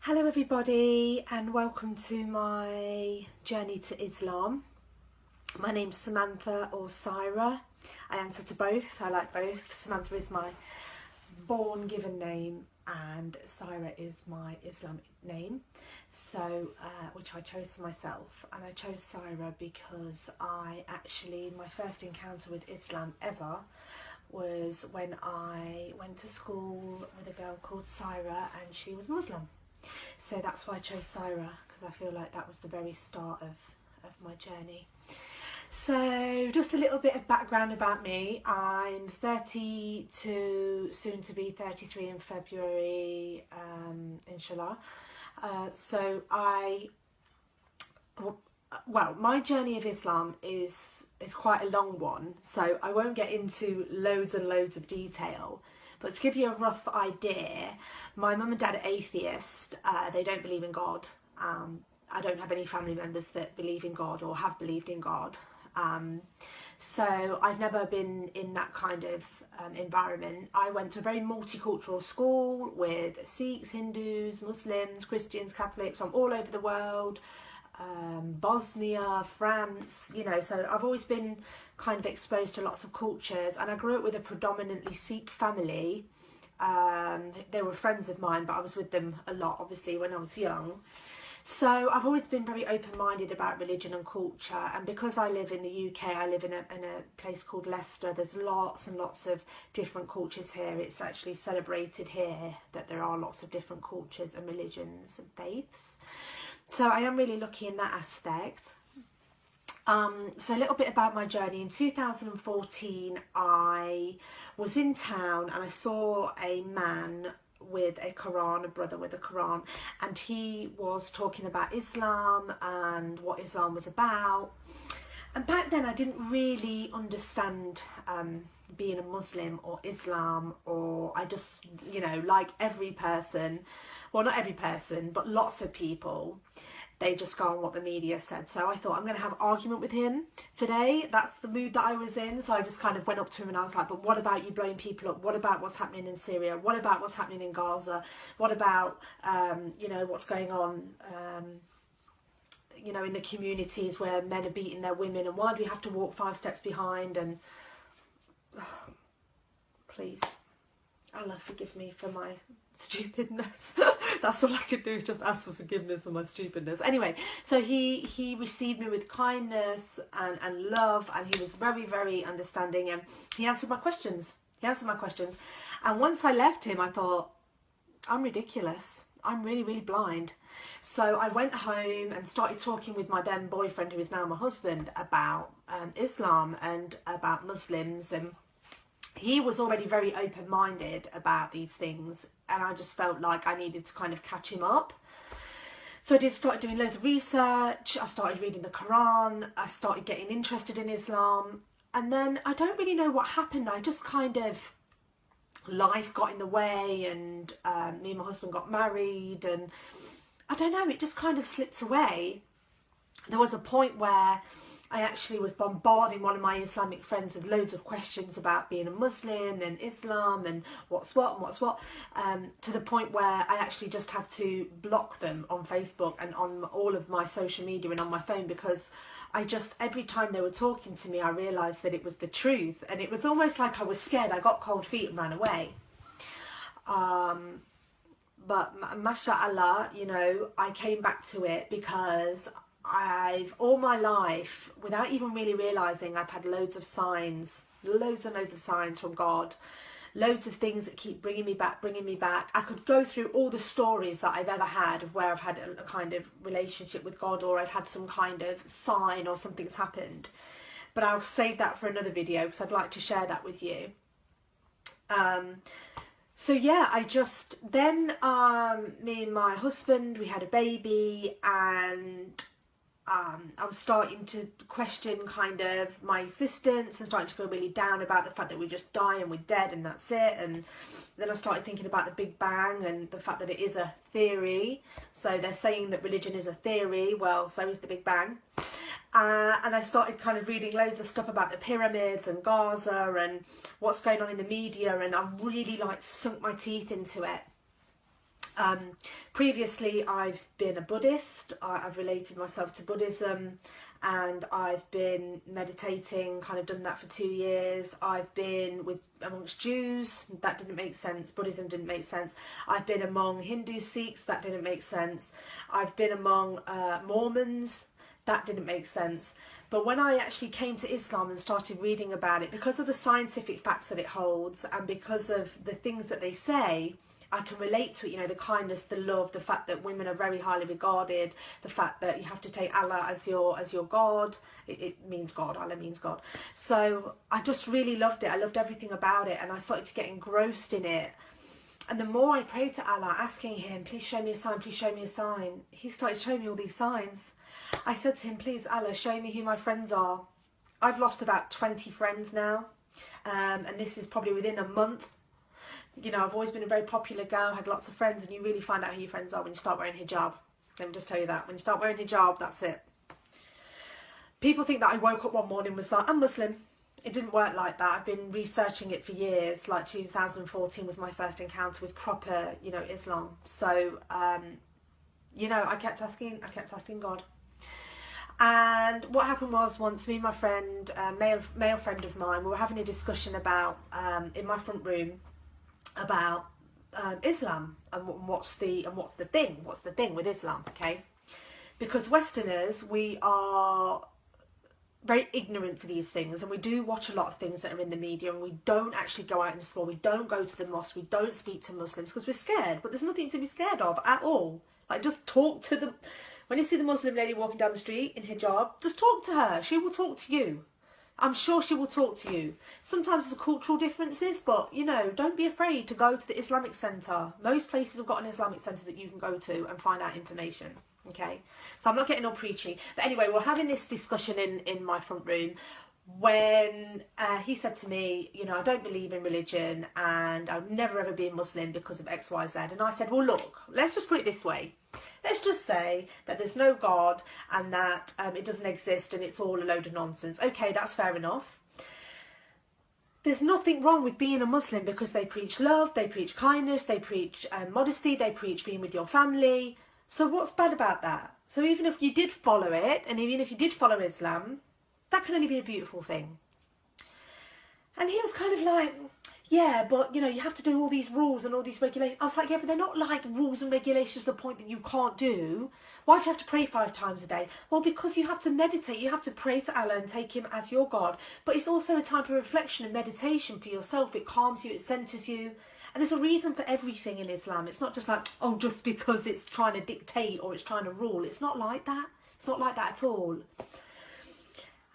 Hello everybody and welcome to my journey to Islam. My name's Samantha or Syra. I answer to both. I like both. Samantha is my born given name and Syra is my Islamic name, so which I chose for myself. And I chose Syra because my first encounter with Islam ever was when I went to school with a girl called Syra and she was Muslim. So that's why I chose Syra, because I feel like that was the very start of my journey. So just a little bit of background about me. I'm 32, soon to be 33 in February, inshallah. My journey of Islam is quite a long one, so I won't get into loads and loads of detail. But to give you a rough idea, my mum and dad are atheist. They don't believe in God. I don't have any family members that believe in God or have believed in God. So I've never been in that kind of environment. I went to a very multicultural school with Sikhs, Hindus, Muslims, Christians, Catholics from all over the world. Bosnia, France, so I've always been kind of exposed to lots of cultures, and I grew up with a predominantly Sikh family. They were friends of mine, but I was with them a lot, obviously, when I was young. So I've always been very open-minded about religion and culture, and because I live in the UK, I live in a place called Leicester. There's lots and lots of different cultures here. It's actually celebrated here that there are lots of different cultures and religions and faiths. So I am really lucky in that aspect. So a little bit about my journey. In 2014, I was in town and I saw a man with a Quran, a brother with a Quran, and he was talking about Islam and what Islam was about. And back then I didn't really understand being a Muslim or Islam, or I just, like every person, well, not every person, but lots of people, they just go on what the media said. So I thought, I'm going to have an argument with him today. That's the mood that I was in. So I just kind of went up to him and I was like, but what about you blowing people up? What about what's happening in Syria? What about what's happening in Gaza? What about, what's going on, in the communities where men are beating their women? And why do we have to walk 5 steps behind? And please, Allah forgive me for my stupidness. That's all I could do, is just ask for forgiveness for my stupidness. Anyway, so he received me with kindness and love, and he was very, very understanding, and he answered my questions. And once I left him, I thought, I'm ridiculous. I'm really, really blind. So I went home and started talking with my then boyfriend, who is now my husband, about Islam and about Muslims, and he was already very open-minded about these things, and I just felt like I needed to kind of catch him up. So I started doing loads of research, I started reading the Quran, I started getting interested in Islam, and then I don't really know what happened. I just kind of, life got in the way, and me and my husband got married, and I don't know, it just kind of slipped away. There was a point where I actually was bombarding one of my Islamic friends with loads of questions about being a Muslim and Islam and what's what, to the point where I actually just had to block them on Facebook and on all of my social media and on my phone, because every time they were talking to me, I realised that it was the truth, and it was almost like I was scared. I got cold feet and ran away. But mashallah, I came back to it because I've all my life, without even really realising, I've had loads and loads of signs from God, loads of things that keep bringing me back. I could go through all the stories that I've ever had of where I've had a kind of relationship with God, or I've had some kind of sign or something's happened, but I'll save that for another video because I'd like to share that with you. So yeah, me and my husband, we had a baby, and I was starting to question kind of my existence and starting to feel really down about the fact that we just die and we're dead and that's it. And then I started thinking about the Big Bang and the fact that it is a theory. So they're saying that religion is a theory, well, so is the Big Bang. And I started kind of reading loads of stuff about the pyramids and Gaza and what's going on in the media, and I really sunk my teeth into it. Previously, I've been a Buddhist. I've related myself to Buddhism, and I've been meditating, kind of done that for 2 years. I've been amongst Jews, that didn't make sense. Buddhism didn't make sense. I've been among Hindu Sikhs, that didn't make sense. I've been among Mormons, that didn't make sense. But when I actually came to Islam and started reading about it, because of the scientific facts that it holds and because of the things that they say, I can relate to it, you know, the kindness, the love, the fact that women are very highly regarded, the fact that you have to take Allah as your God. It means God, Allah means God. So I just really loved it. I loved everything about it, and I started to get engrossed in it. And the more I prayed to Allah, asking him, please show me a sign, please show me a sign, he started showing me all these signs. I said to him, please Allah, show me who my friends are. I've lost about 20 friends now, and this is probably within a month. You know, I've always been a very popular girl, had lots of friends, and you really find out who your friends are when you start wearing hijab. Let me just tell you that. When you start wearing hijab, that's it. People think that I woke up one morning and was like, I'm Muslim. It didn't work like that. I've been researching it for years. Like 2014 was my first encounter with proper, you know, Islam. So, you know, I kept asking God. And what happened was, once me and my friend, male friend of mine, we were having a discussion about, in my front room, about Islam and what's the thing with Islam, okay? Because Westerners, we are very ignorant to these things, and we do watch a lot of things that are in the media, and we don't actually go out and explore. We don't go to the mosque, we don't speak to Muslims because we're scared. But there's nothing to be scared of at all. Like, just talk to them. When you see the Muslim lady walking down the street in hijab, just talk to her. She will talk to you. I'm sure she will talk to you. Sometimes there's cultural differences, but, you know, don't be afraid to go to the Islamic Centre. Most places have got an Islamic Centre that you can go to and find out information, okay? So I'm not getting all preachy. But anyway, we're having this discussion in my front room when he said to me, you know, I don't believe in religion and I'll never ever be a Muslim because of X, Y, Z. And I said, well, look, let's just put it this way. Let's just say that there's no God and that it doesn't exist and it's all a load of nonsense. Okay, that's fair enough. There's nothing wrong with being a Muslim because they preach love, they preach kindness, they preach modesty, they preach being with your family. So what's bad about that? So even if you did follow it, and even if you did follow Islam, that can only be a beautiful thing. And he was kind of like, yeah, but, you know, you have to do all these rules and all these regulations. I was like, yeah, but they're not like rules and regulations to the point that you can't do. Why do you have to pray 5 times a day? Well, because you have to meditate. You have to pray to Allah and take him as your God. But it's also a time for reflection and meditation for yourself. It calms you, it centers you. And there's a reason for everything in Islam. It's not just like, oh, just because it's trying to dictate or it's trying to rule. It's not like that. It's not like that at all.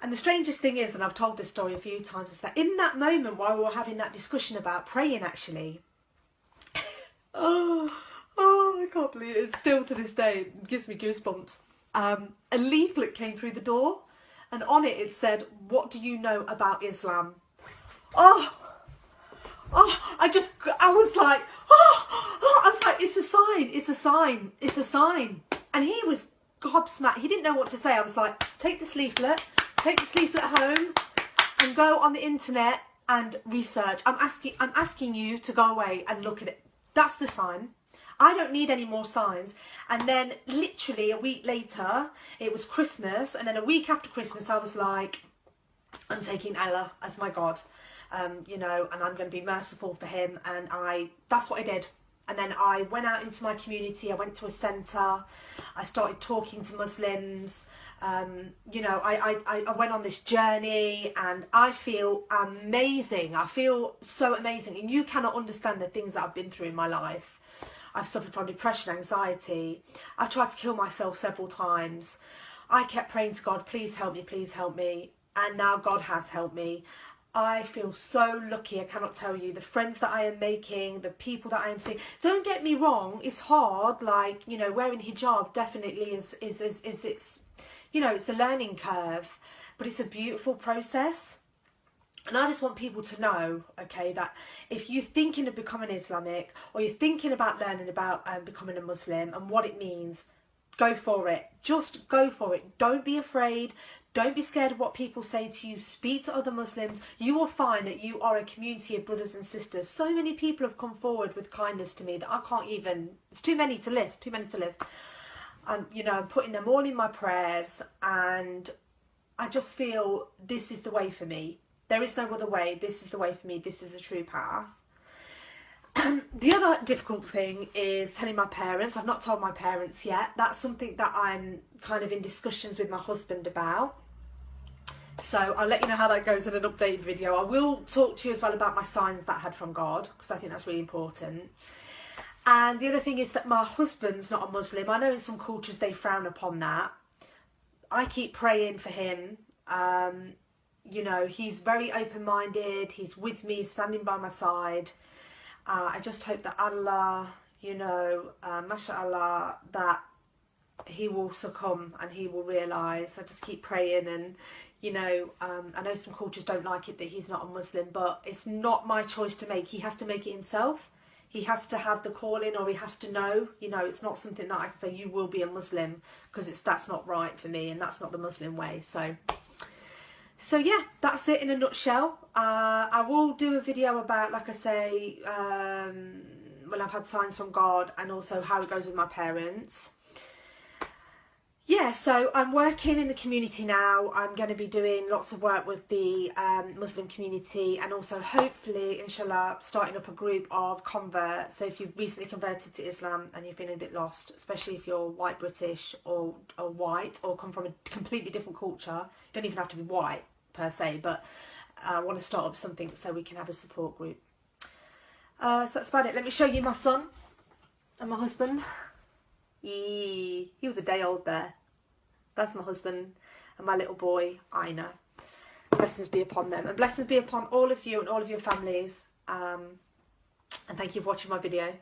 And the strangest thing is, and I've told this story a few times, is that in that moment while we were having that discussion about praying, actually, oh, I can't believe it. Still to this day, it gives me goosebumps. A leaflet came through the door, and on it said, what do you know about Islam? I was like, I was like, it's a sign, it's a sign, it's a sign. And he was gobsmacked. He didn't know what to say. I was like, take this leaflet home and go on the internet and research. I'm asking you to go away and look at it. That's the sign. I don't need any more signs. And then literally a week later, it was Christmas. And then a week after Christmas, I was like, I'm taking Allah as my God, you know, and I'm going to be merciful for him. And that's what I did. And then I went out into my community. I went to a centre. I started talking to Muslims. You know, I went on this journey and I feel amazing. I feel so amazing. And you cannot understand the things that I've been through in my life. I've suffered from depression, anxiety. I've tried to kill myself several times. I kept praying to God, please help me, please help me. And now God has helped me. I feel so lucky. I cannot tell you the friends that I am making, the people that I am seeing. Don't get me wrong, it's hard. Like, you know, wearing hijab definitely is it's, you know, it's a learning curve, but it's a beautiful process. And I just want people to know, okay, that if you're thinking of becoming Islamic or you're thinking about learning about becoming a Muslim and what it means, go for it. Just go for it. Don't be afraid. Don't be scared of what people say to you. Speak to other Muslims. You will find that you are a community of brothers and sisters. So many people have come forward with kindness to me that I can't even, it's too many to list, you know, I'm putting them all in my prayers, and I just feel this is the way for me. There is no other way. This is the way for me. This is the true path. The other difficult thing is telling my parents. I've not told my parents yet. That's something that I'm kind of in discussions with my husband about. So I'll let you know how that goes in an updated video. I will talk to you as well about my signs that I had from God, because I think that's really important. And the other thing is that my husband's not a Muslim. I know in some cultures they frown upon that. I keep praying for him. You know, he's very open-minded. He's with me, standing by my side. I just hope that Allah, you know, mashallah, that he will succumb and he will realise. I just keep praying, and, you know, I know some cultures don't like it that he's not a Muslim, but it's not my choice to make. He has to make it himself. He has to have the calling, or he has to know. You know, it's not something that I can say, you will be a Muslim, because that's not right for me, and that's not the Muslim way. So yeah, that's it in a nutshell. I will do a video about, like I say, when I've had signs from God, and also how it goes with my parents. Yeah, so I'm working in the community now. I'm going to be doing lots of work with the Muslim community, and also hopefully, inshallah, starting up a group of converts. So if you've recently converted to Islam and you've been a bit lost, especially if you're white British or white, or come from a completely different culture, you don't even have to be white per se, but I want to start up something so we can have a support group. So that's about it. Let me show you my son and my husband. He was a day old there. That's my husband and my little boy, Aina. Blessings be upon them, and blessings be upon all of you and all of your families. And thank you for watching my video.